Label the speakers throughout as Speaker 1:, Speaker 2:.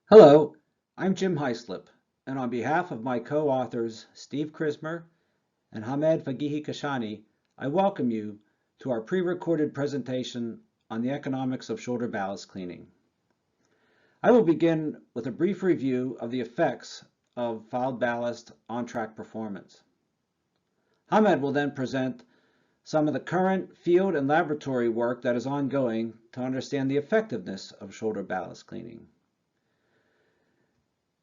Speaker 1: Hello, I'm Jim Hyslip, and on behalf of my co-authors Steve Krismer and Hamed Fagihi Kashani, I welcome you to our pre-recorded presentation on the economics of shoulder ballast cleaning. I will begin with a brief review of the effects of fouled ballast on track performance. Hamed will then present some of the current field and laboratory work that is ongoing to understand the effectiveness of shoulder ballast cleaning.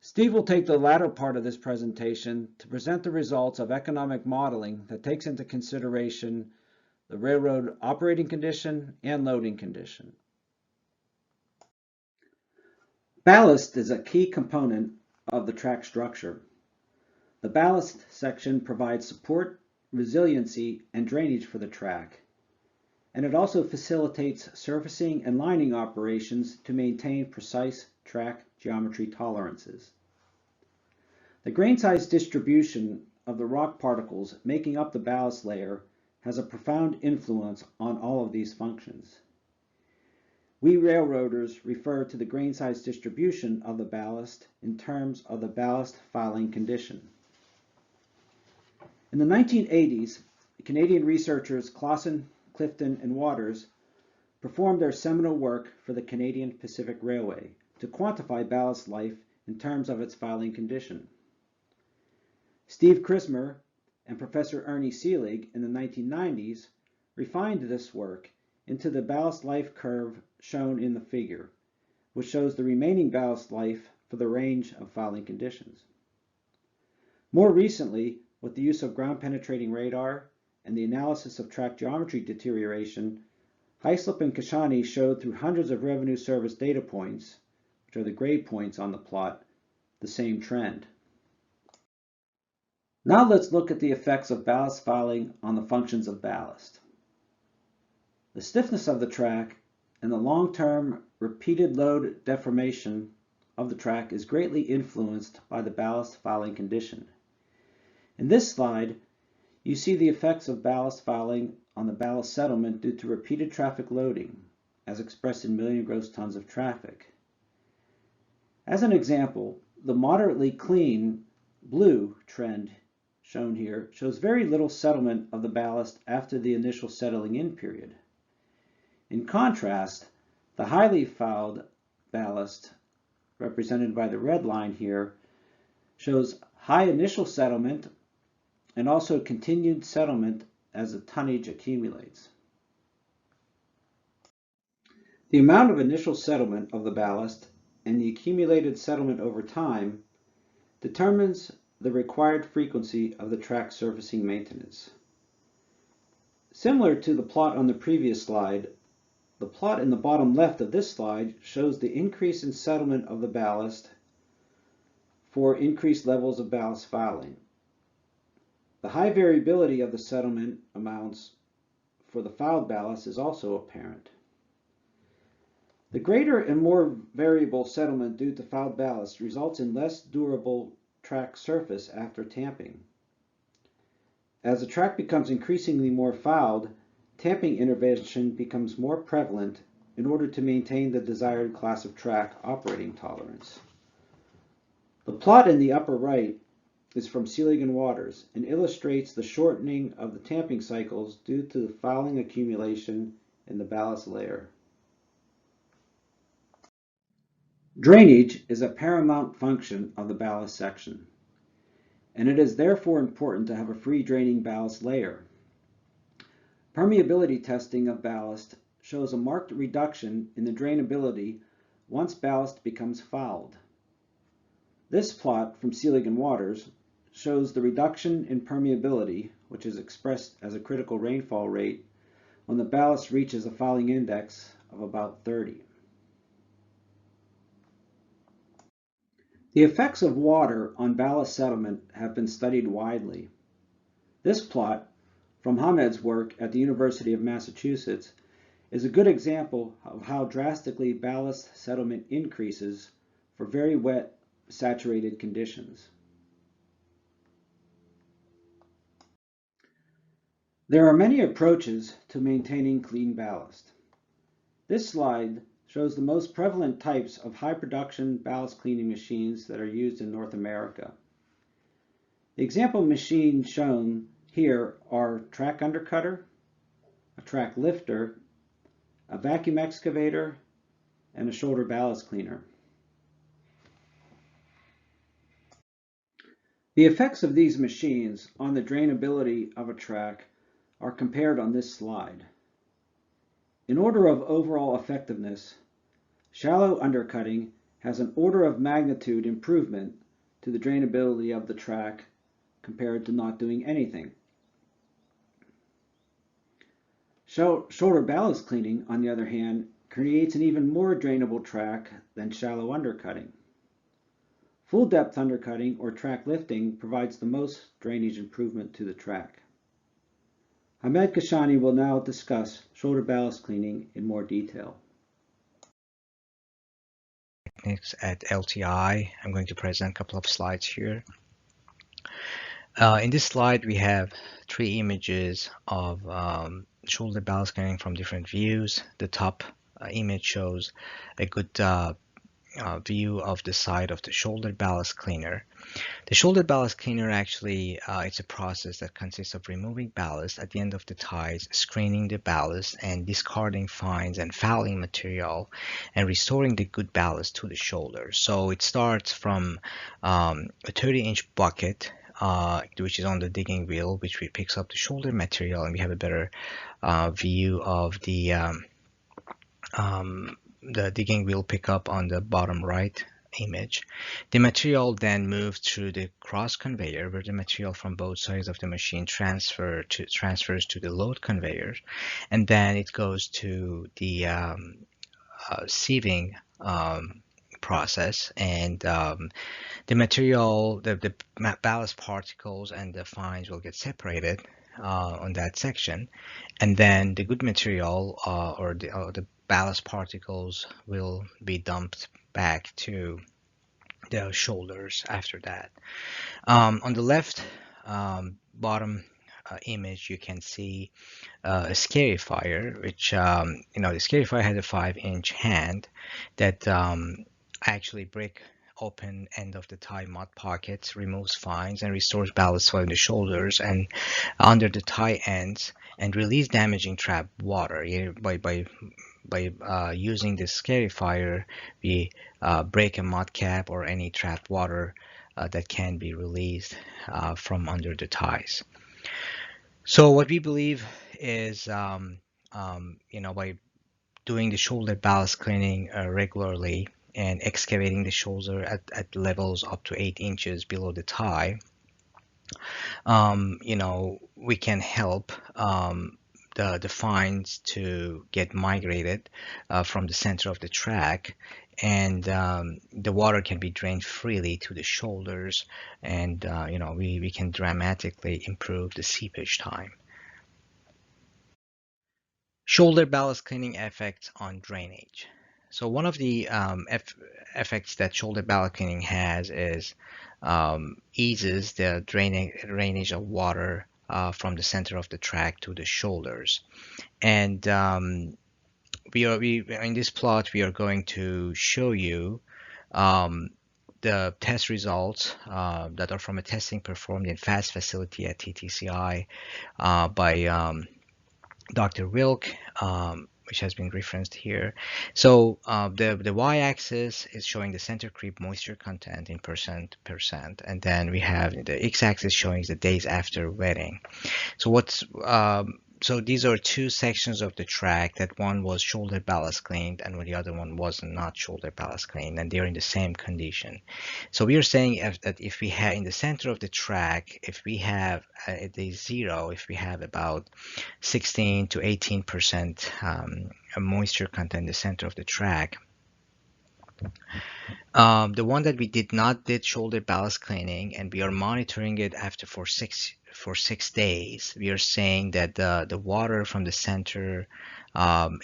Speaker 1: Steve will take the latter part of this presentation to present the results of economic modeling that takes into consideration the railroad operating condition and loading condition. Ballast is a key component of the track structure. The ballast section provides support, resiliency, and drainage for the track, and it also facilitates surfacing and lining operations to maintain precise track geometry tolerances. The grain size distribution of the rock particles making up the ballast layer has a profound influence on all of these functions. We railroaders refer to the grain size distribution of the ballast in terms of the ballast fouling condition. In the 1980s, Canadian researchers Clausen, Clifton, and Waters performed their seminal work for the Canadian Pacific Railway to quantify ballast life in terms of its fouling condition. Steve Krismer and Professor Ernie Seelig in the 1990s refined this work into the ballast life curve shown in the figure, which shows the remaining ballast life for the range of fouling conditions. More recently, with the use of ground-penetrating radar and the analysis of track geometry deterioration, Hyslip and Kashani showed through hundreds of revenue service data points, which are the gray points on the plot, the same trend. Now let's look at the effects of ballast fouling on the functions of ballast. The stiffness of the track and the long-term repeated load deformation of the track is greatly influenced by the ballast fouling condition. In this slide, you see the effects of ballast fouling on the ballast settlement due to repeated traffic loading, as expressed in million gross tons of traffic. As an example, the moderately clean blue trend shown here shows very little settlement of the ballast after the initial settling in period. In contrast, the highly fouled ballast, represented by the red line here, shows high initial settlement and also continued settlement as the tonnage accumulates. The amount of initial settlement of the ballast and the accumulated settlement over time determines the required frequency of the track surfacing maintenance. Similar to the plot on the previous slide, the plot in the bottom left of this slide shows the increase in settlement of the ballast for increased levels of ballast fouling. The high variability of the settlement amounts for the fouled ballast is also apparent. The greater and more variable settlement due to fouled ballast results in less durable track surface after tamping. As the track becomes increasingly more fouled, tamping intervention becomes more prevalent in order to maintain the desired class of track operating tolerance. The plot in the upper right is from Seelig and Waters and illustrates the shortening of the tamping cycles due to the fouling accumulation in the ballast layer. Drainage is a paramount function of the ballast section, and it is therefore important to have a free draining ballast layer. Permeability testing of ballast shows a marked reduction in the drainability once ballast becomes fouled. This plot from Seelig and Waters shows the reduction in permeability, which is expressed as a critical rainfall rate, when the ballast reaches a fouling index of about 30. The effects of water on ballast settlement have been studied widely. This plot, from Hamed's work at the University of Massachusetts, is a good example of how drastically ballast settlement increases for very wet, saturated conditions. There are many approaches to maintaining clean ballast. This slide shows the most prevalent types of high production ballast cleaning machines that are used in North America. The example machines shown here are track undercutter, a track lifter, a vacuum excavator, and a shoulder ballast cleaner. The effects of these machines on the drainability of a track are compared on this slide. In order of overall effectiveness, shallow undercutting has an order of magnitude improvement to the drainability of the track compared to not doing anything. Shoulder ballast cleaning, on the other hand, creates an even more drainable track than shallow undercutting. Full depth undercutting or track lifting provides the most drainage improvement to the track. Ahmed Kashani will now discuss shoulder ballast cleaning in more detail.
Speaker 2: Techniques at LTI. I'm going to present a couple of slides here. In this slide, we have three images of shoulder ballast cleaning from different views. The top image shows a good view of the side of the shoulder ballast cleaner. The shoulder ballast cleaner actually, it's a process that consists of removing ballast at the end of the ties, screening the ballast, and discarding fines and fouling material, and restoring the good ballast to the shoulder. So it starts from a 30-inch bucket, which is on the digging wheel, which picks up the shoulder material, and we have a better view of the digging wheel pickup on the bottom right image. The material then moves through the cross conveyor, where the material from both sides of the machine transfers to the load conveyor, and then it goes to the sieving process, and the material, the ballast particles and the fines will get separated on that section, and then the good material or the ballast particles will be dumped back to the shoulders after that. On the left bottom image, you can see a scarifier, which the scarifier has a 5-inch hand that actually break open end of the tie mud pockets, removes fines, and restores ballast flow in the shoulders and under the tie ends, and release damaging trapped water. By using this scarifier, we break a mud cap or any trapped water that can be released from under the ties. So what we believe is, by doing the shoulder ballast cleaning regularly and excavating the shoulder at levels up to 8 inches below the tie, we can help the fines to get migrated from the center of the track, and the water can be drained freely to the shoulders, and we can dramatically improve the seepage time. Shoulder ballast cleaning effects on drainage. So one of the effects that shoulder ballast cleaning has is eases the drainage of water from the center of the track to the shoulders. And in this plot, we are going to show you the test results that are from a testing performed in FAST facility at TTCI by Dr. Wilk, which has been referenced here. So the y-axis is showing the center creep moisture content in percent, and then we have the x-axis showing the days after wetting. So these are two sections of the track, that one was shoulder ballast cleaned and the other one was not shoulder ballast cleaned, and they're in the same condition. So we are saying that if we have in the center of the track, if we have at day 0, if we have about 16 to 18% moisture content in the center of the track, the one that we did shoulder ballast cleaning, and we are monitoring it for 6 days, we are saying that the water from the center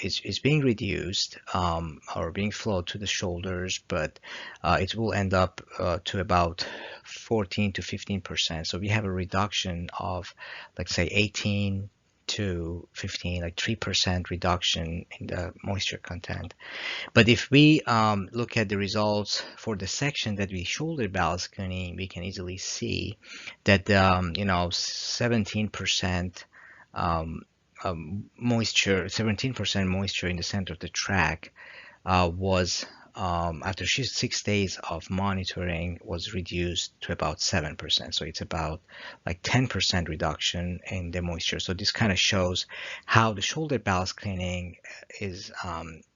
Speaker 2: is being reduced or being flowed to the shoulders, but it will end up to about 14 to 15%. So we have a reduction of, let's say, 18 to 15, like 3% reduction in the moisture content. But if we look at the results for the section that we shoulder ballast cleaning, we can easily see that 17% moisture, 17% moisture in the center of the track was after 6 days of monitoring was reduced to about 7%. So it's about like 10% reduction in the moisture. So this kind of shows how the shoulder ballast cleaning is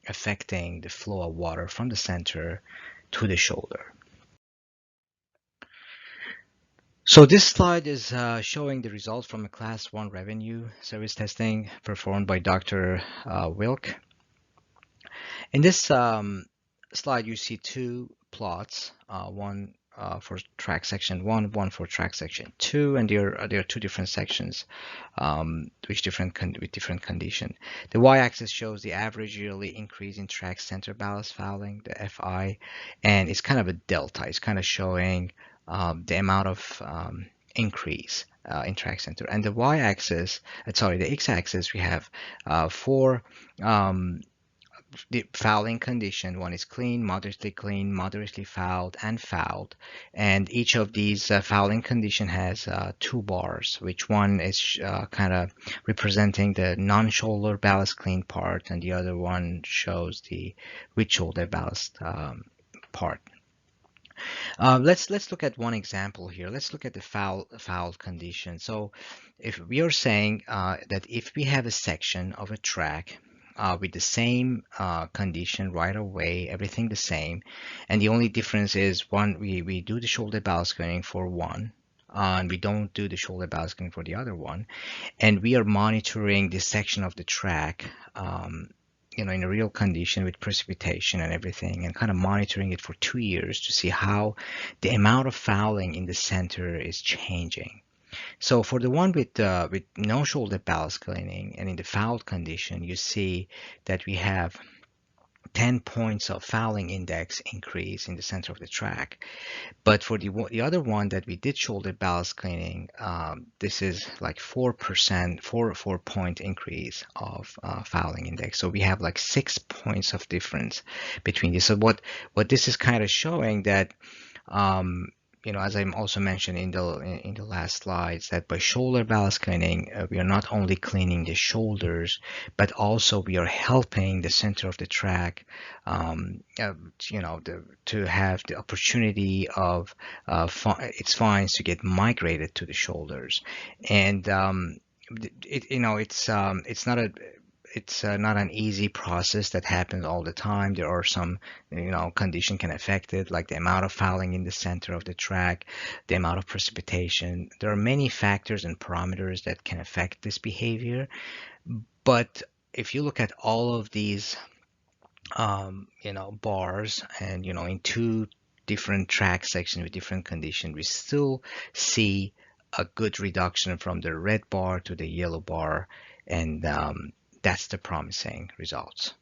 Speaker 2: affecting the flow of water from the center to the shoulder. So this slide is showing the results from a Class 1 revenue service testing performed by Dr. Wilk. In this slide, you see two plots, one for track section 1, one for track section 2, and there are two different sections with different condition. The y-axis shows the average yearly increase in track center ballast fouling, the FI, and it's kind of a delta. It's kind of showing the amount of increase in track center. And the y-axis, the x-axis, we have four the fouling condition. One is clean, moderately fouled, and fouled. And each of these fouling condition has two bars, which one is kind of representing the non-shoulder ballast clean part, and the other one shows the with shoulder ballast part. Let's look at one example here. Let's look at the foul condition. So if we are saying that if we have a section of a track with the same condition right away, everything the same, and the only difference is one, we do the shoulder ballast cleaning for one, and we don't do the shoulder ballast cleaning for the other one, and we are monitoring this section of the track in a real condition with precipitation and everything, and kind of monitoring it for 2 years to see how the amount of fouling in the center is changing. So for the one with no shoulder ballast cleaning and in the fouled condition, you see that we have 10 points of fouling index increase in the center of the track. But for the other one that we did shoulder ballast cleaning, this is like 4%, 4 point increase of fouling index. So we have like 6 points of difference between this. So what this is kind of showing that as I also mentioned in the last slides, that by shoulder ballast cleaning, we are not only cleaning the shoulders, but also we are helping the center of the track, to have the opportunity of its fines to get migrated to the shoulders, and it's not an easy process that happens all the time. There are some, condition can affect it, like the amount of fouling in the center of the track, the amount of precipitation. There are many factors and parameters that can affect this behavior. But if you look at all of these, bars, and, in two different track sections with different conditions, we still see a good reduction from the red bar to the yellow bar, and that's the promising results.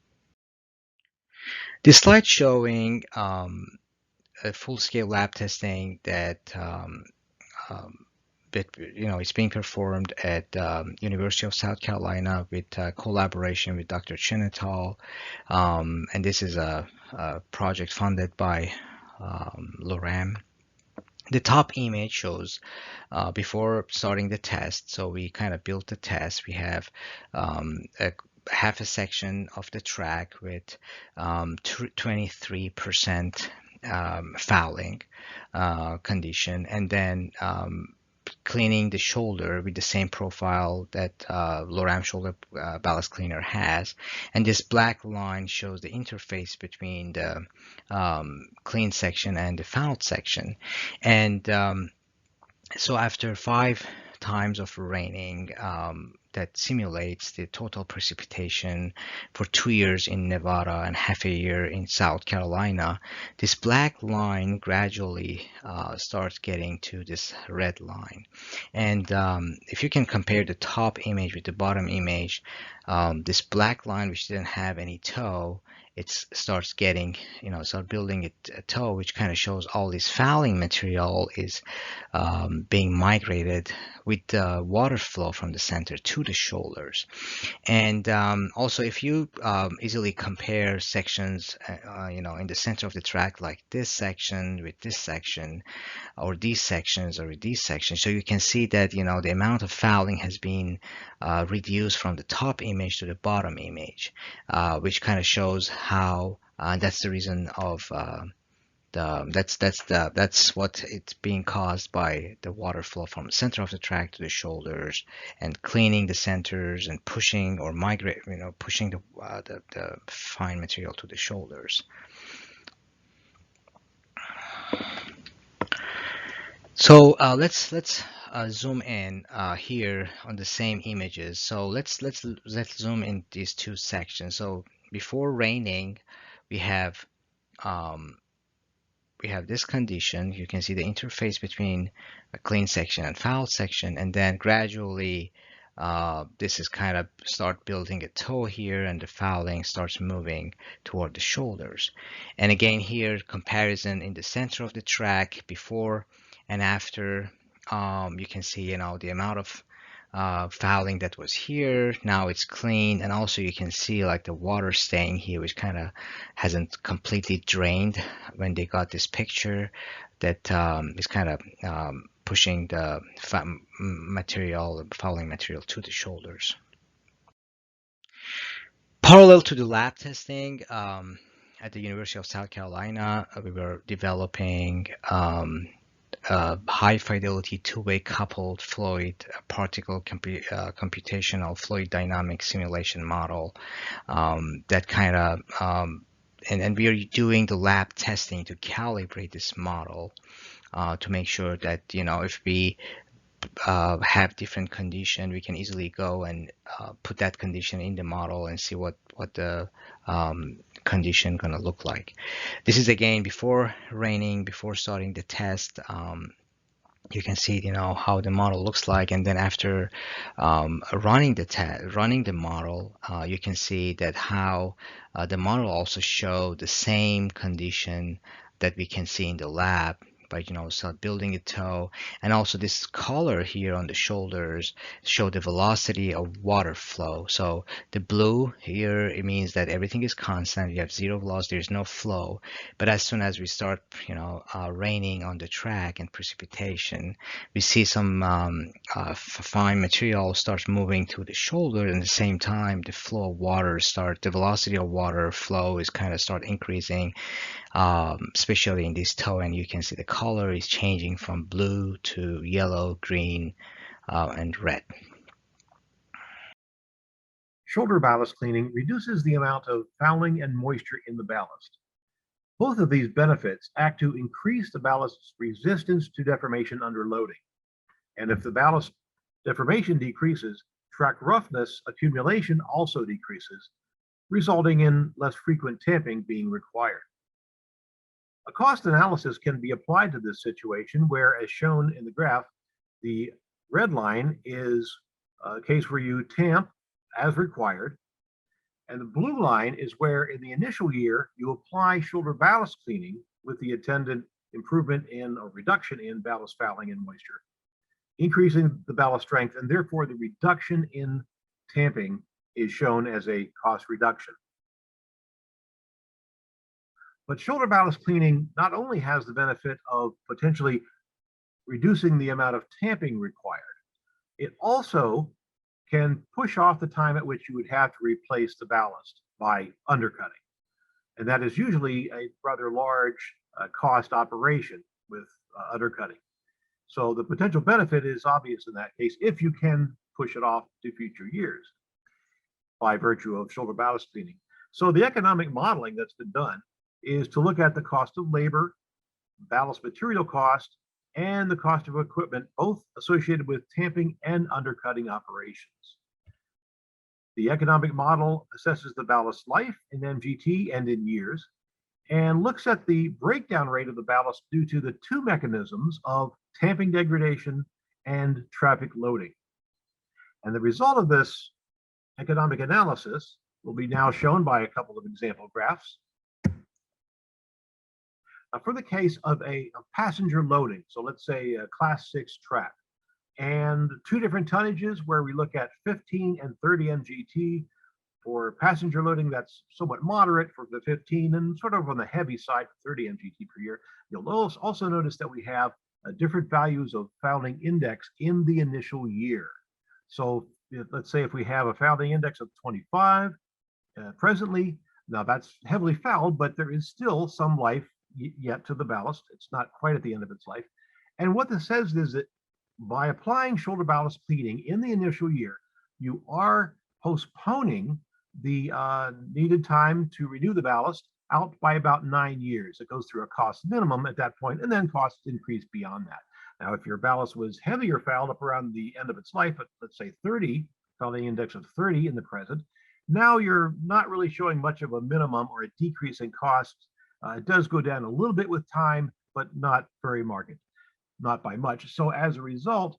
Speaker 2: This slide showing a full-scale lab testing that it's being performed at University of South Carolina with collaboration with Dr. Chen et al. And this is a project funded by AREMA. The top image shows before starting the test. So we kind of built the test. We have half a section of the track with 23% fouling condition, and then cleaning the shoulder with the same profile that Loram shoulder ballast cleaner has. And this black line shows the interface between the clean section and the fouled section. And so after 5 times of raining, that simulates the total precipitation for 2 years in Nevada and half a year in South Carolina, this black line gradually starts getting to this red line. And if you can compare the top image with the bottom image, this black line, which didn't have any toe, it starts getting, start building a toe, which kind of shows all this fouling material is being migrated with the water flow from the center to the shoulders. And also, if you easily compare sections, in the center of the track, like this section with this section, or these sections or these sections, so you can see that, the amount of fouling has been reduced from the top image to the bottom image, which kind of shows how that's the reason of that's what it's being caused by the water flow from the center of the track to the shoulders, and cleaning the centers and pushing or migrate, pushing the fine material to the shoulders. So let's zoom in here on the same images. So let's zoom in these two sections. So before raining, we have this condition. You can see the interface between a clean section and foul section, and then gradually this is kind of start building a toe here, and the fouling starts moving toward the shoulders. And again here, comparison in the center of the track before and after. You can see, the amount of fouling that was here. Now it's clean, and also you can see like the water staying here, which kind of hasn't completely drained when they got this picture. That is kind of pushing the fouling material to the shoulders. Parallel to the lab testing, at the University of South Carolina, we were developing high fidelity two-way coupled fluid particle computational fluid dynamic simulation model, that kind of and we are doing the lab testing to calibrate this model to make sure that, if we have different condition, we can easily go and put that condition in the model and see what the condition gonna look like. This is again before raining, before starting the test. You can see, how the model looks like, and then after running the model, you can see that how the model also show the same condition that we can see in the lab by, start building a toe. And also this color here on the shoulders show the velocity of water flow. So the blue here, it means that everything is constant. You have zero velocity, there's no flow. But as soon as we start, raining on the track and precipitation, we see some fine material starts moving to the shoulder, and at the same time the flow of water the velocity of water flow is kind of start increasing, especially in this toe, and you can see the color is changing from blue to yellow, green, and red.
Speaker 3: Shoulder ballast cleaning reduces the amount of fouling and moisture in the ballast. Both of these benefits act to increase the ballast's resistance to deformation under loading. And if the ballast deformation decreases, track roughness accumulation also decreases, resulting in less frequent tamping being required. A cost analysis can be applied to this situation where, as shown in the graph, the red line is a case where you tamp as required, and the blue line is where in the initial year you apply shoulder ballast cleaning with the attendant improvement in or reduction in ballast fouling and moisture, increasing the ballast strength, and therefore the reduction in tamping is shown as a cost reduction. But shoulder ballast cleaning not only has the benefit of potentially reducing the amount of tamping required, it also can push off the time at which you would have to replace the ballast by undercutting. And that is usually a rather large cost operation with undercutting. So the potential benefit is obvious in that case if you can push it off to future years by virtue of shoulder ballast cleaning. So the economic modeling that's been done is to look at the cost of labor, ballast material cost, and the cost of equipment, both associated with tamping and undercutting operations. The economic model assesses the ballast life in MGT and in years, and looks at the breakdown rate of the ballast due to the two mechanisms of tamping degradation and traffic loading. And the result of this economic analysis will be now shown by a couple of example graphs. For the case of a passenger loading, so let's say a Class 6 track, and two different tonnages where we look at 15 and 30 MGT. For passenger loading, that's somewhat moderate for the 15 and sort of on the heavy side for 30 MGT per year. You'll also notice that we have different values of fouling index in the initial year. So let's say if we have a fouling index of 25 presently, now that's heavily fouled, but there is still some life yet to the ballast. It's not quite at the end of its life. And what this says is that by applying shoulder ballast cleaning in the initial year, you are postponing the needed time to renew the ballast out by about 9 years. It goes through a cost minimum at that point, and then costs increase beyond that. Now, if your ballast was heavier fouled up around the end of its life, at let's say 30, fouling index of 30 in the present, now you're not really showing much of a minimum or a decrease in costs. It does go down a little bit with time, but not very marked, not by much. So as a result,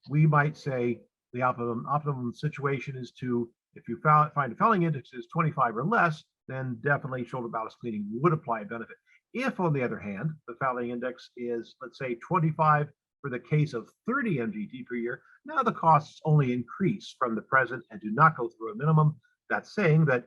Speaker 3: we might say the optimum situation is to, if you find a fouling index is 25 or less, then definitely shoulder ballast cleaning would apply a benefit. If, on the other hand, the fouling index is, let's say, 25 for the case of 30 MGT per year, now the costs only increase from the present and do not go through a minimum. That's saying that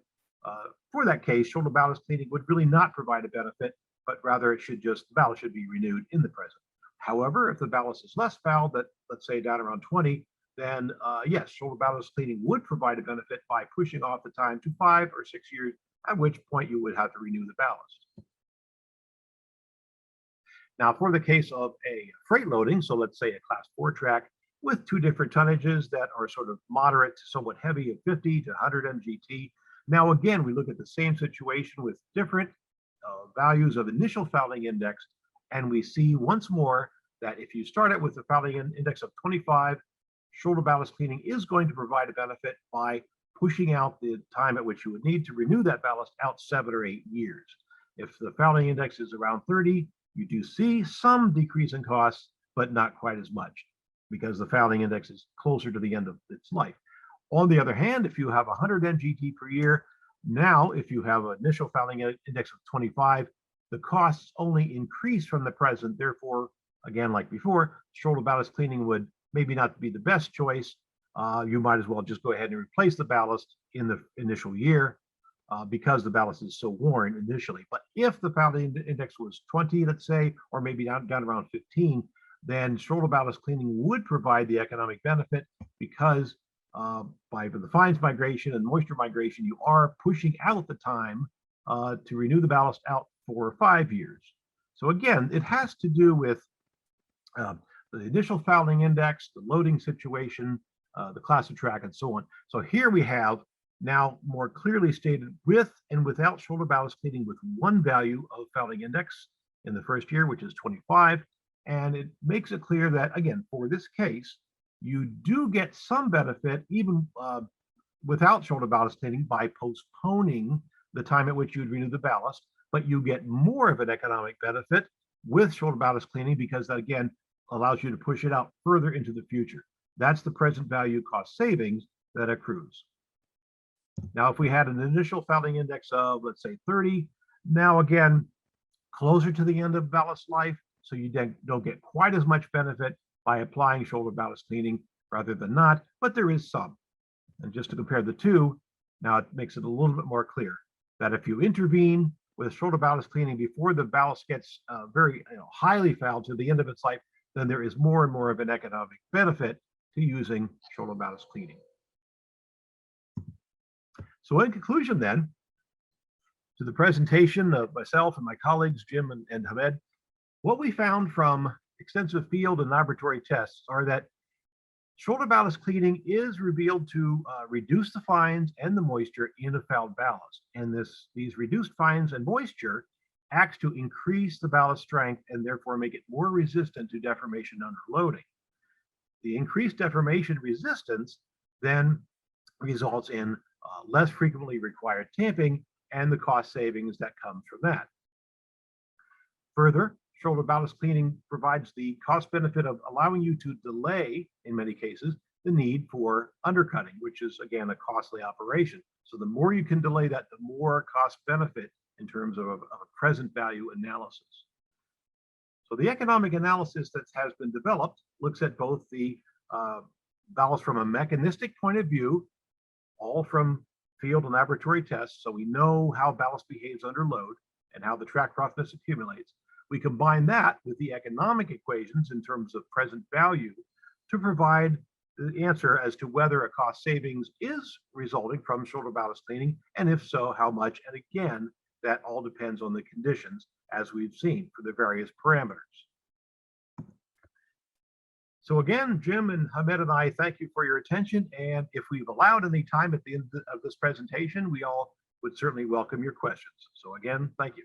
Speaker 3: for that case, shoulder ballast cleaning would really not provide a benefit, but rather it should just, the ballast should be renewed in the present. However, if the ballast is less fouled, that let's say down around 20, then yes, shoulder ballast cleaning would provide a benefit by pushing off the time to 5 or 6 years, at which point you would have to renew the ballast. Now, for the case of a freight loading, so let's say a Class 4 track with two different tonnages that are sort of moderate to somewhat heavy of 50 to 100 MGT. Now, again, we look at the same situation with different values of initial fouling index, and we see once more that if you start it with a fouling index of 25, shoulder ballast cleaning is going to provide a benefit by pushing out the time at which you would need to renew that ballast out 7 or 8 years. If the fouling index is around 30, you do see some decrease in costs, but not quite as much because the fouling index is closer to the end of its life. On the other hand, if you have 100 MGT per year, now if you have an initial fouling index of 25, the costs only increase from the present. Therefore, again, like before, shoulder ballast cleaning would maybe not be the best choice. You might as well just go ahead and replace the ballast in the initial year because the ballast is so worn initially. But if the fouling index was 20, let's say, or maybe down around 15, then shoulder ballast cleaning would provide the economic benefit because by the fines migration and moisture migration, you are pushing out the time to renew the ballast out for 5 years. So again, it has to do with the initial fouling index, the loading situation, the class of track, and so on. So here we have now more clearly stated with and without shoulder ballast cleaning with one value of fouling index in the first year, which is 25. And it makes it clear that, again, for this case, you do get some benefit even without shoulder ballast cleaning by postponing the time at which you would renew the ballast, but you get more of an economic benefit with shoulder ballast cleaning because that, again, allows you to push it out further into the future. That's the present value cost savings that accrues. Now, if we had an initial fouling index of, let's say, 30, now again, closer to the end of ballast life, so you don't get quite as much benefit by applying shoulder ballast cleaning rather than not, but there is some. And just to compare the two, now it makes it a little bit more clear that if you intervene with shoulder ballast cleaning before the ballast gets very highly fouled to the end of its life, then there is more and more of an economic benefit to using shoulder ballast cleaning. So in conclusion then, to the presentation of myself and my colleagues, Jim and Hamed, what we found from extensive field and laboratory tests are that shoulder ballast cleaning is revealed to reduce the fines and the moisture in a fouled ballast. And these reduced fines and moisture acts to increase the ballast strength and therefore make it more resistant to deformation under loading. The increased deformation resistance then results in less frequently required tamping and the cost savings that come from that. Further, shoulder ballast cleaning provides the cost benefit of allowing you to delay, in many cases, the need for undercutting, which is, again, a costly operation. So the more you can delay that, the more cost benefit in terms of a present value analysis. So the economic analysis that has been developed looks at both the ballast from a mechanistic point of view, all from field and laboratory tests, so we know how ballast behaves under load and how the track roughness accumulates. We combine that with the economic equations in terms of present value to provide the answer as to whether a cost savings is resulting from shoulder ballast cleaning, and if so, how much. And again, that all depends on the conditions, as we've seen for the various parameters. So again, Jim and Hamed and I thank you for your attention. And if we've allowed any time at the end of this presentation, we all would certainly welcome your questions. So again, thank you.